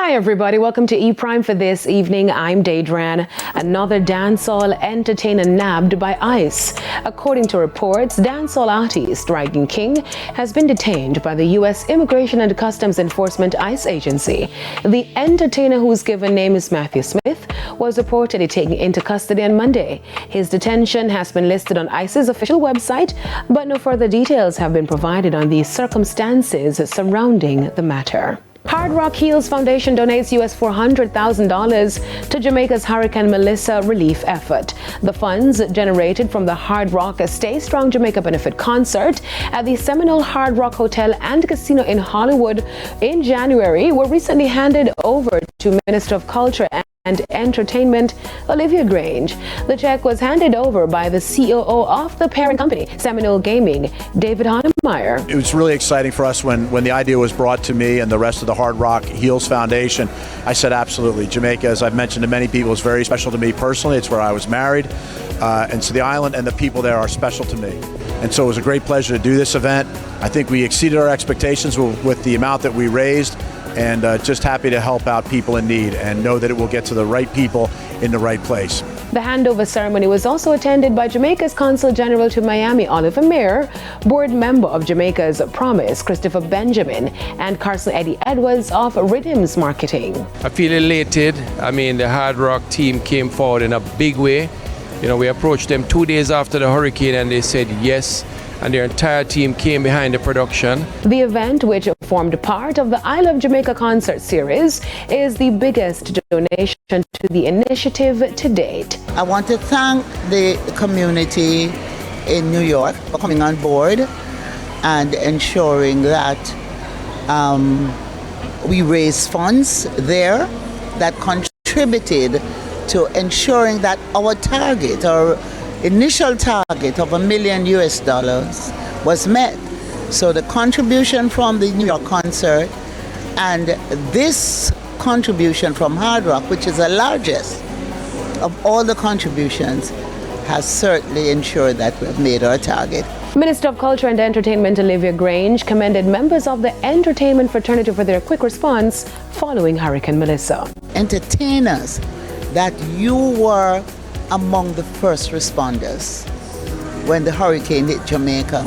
Hi everybody, welcome to ePRIME for this evening. I'm Daedran. Another dancehall entertainer nabbed by ICE. According to reports, dancehall artist Reggae King has been detained by the U.S. Immigration and Customs Enforcement ICE agency. The entertainer, whose given name is Matthew Smith, was reportedly taken into custody on Monday. His detention has been listed on ICE's official website, but no further details have been provided on the circumstances surrounding the matter. Hard Rock Heals Foundation donates US $400,000 to Jamaica's Hurricane Melissa relief effort. The funds generated from the Hard Rock Stay Strong Jamaica benefit concert at the Seminole Hard Rock Hotel and Casino in Hollywood in January were recently handed over to Minister of Culture and Entertainment Olivia Grange. The check was handed over by the COO of the parent company, Seminole Gaming, David Honnemeyer. It was really exciting for us when the idea was brought to me and the rest of the Hard Rock Heals Foundation. I said absolutely. Jamaica, as I've mentioned to many people, is very special to me personally. It's where I was married, and so the island and the people there are special to me. And so it was a great pleasure to do this event. I think we exceeded our expectations with the amount that we raised, and just happy to help out people in need and know that it will get to the right people in the right place. The handover ceremony was also attended by Jamaica's Consul General to Miami, Oliver Mayer, board member of Jamaica's Promise, Christopher Benjamin, and Carson Eddie Edwards of Rhythms Marketing. I feel elated. I mean, the Hard Rock team came forward in a big way. You know, we approached them 2 days after the hurricane and they said yes, and their entire team came behind the production. The event, which formed part of the I Love Jamaica concert series, is the biggest donation to the initiative to date. I want to thank the community in New York for coming on board and ensuring that we raise funds there that contributed to ensuring that our target, our initial target of $1 million was met. So the contribution from the New York concert and this contribution from Hard Rock, which is the largest of all the contributions, has certainly ensured that we've made our target. Minister of Culture and Entertainment Olivia Grange commended members of the entertainment fraternity for their quick response following Hurricane Melissa. Entertainers, that you were among the first responders when the hurricane hit Jamaica,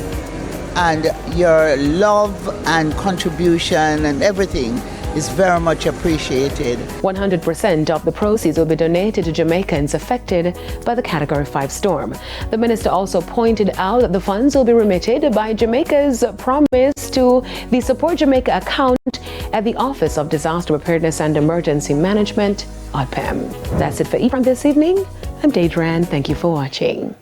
and your love and contribution and everything is very much appreciated. 100% of the proceeds will be donated to Jamaicans affected by the Category 5 storm. The minister also pointed out that the funds will be remitted by Jamaica's Promise to the Support Jamaica account at the Office of Disaster Preparedness and Emergency Management, IPEM. That's it for ePRIME this evening. I'm Daedran. Thank you for watching.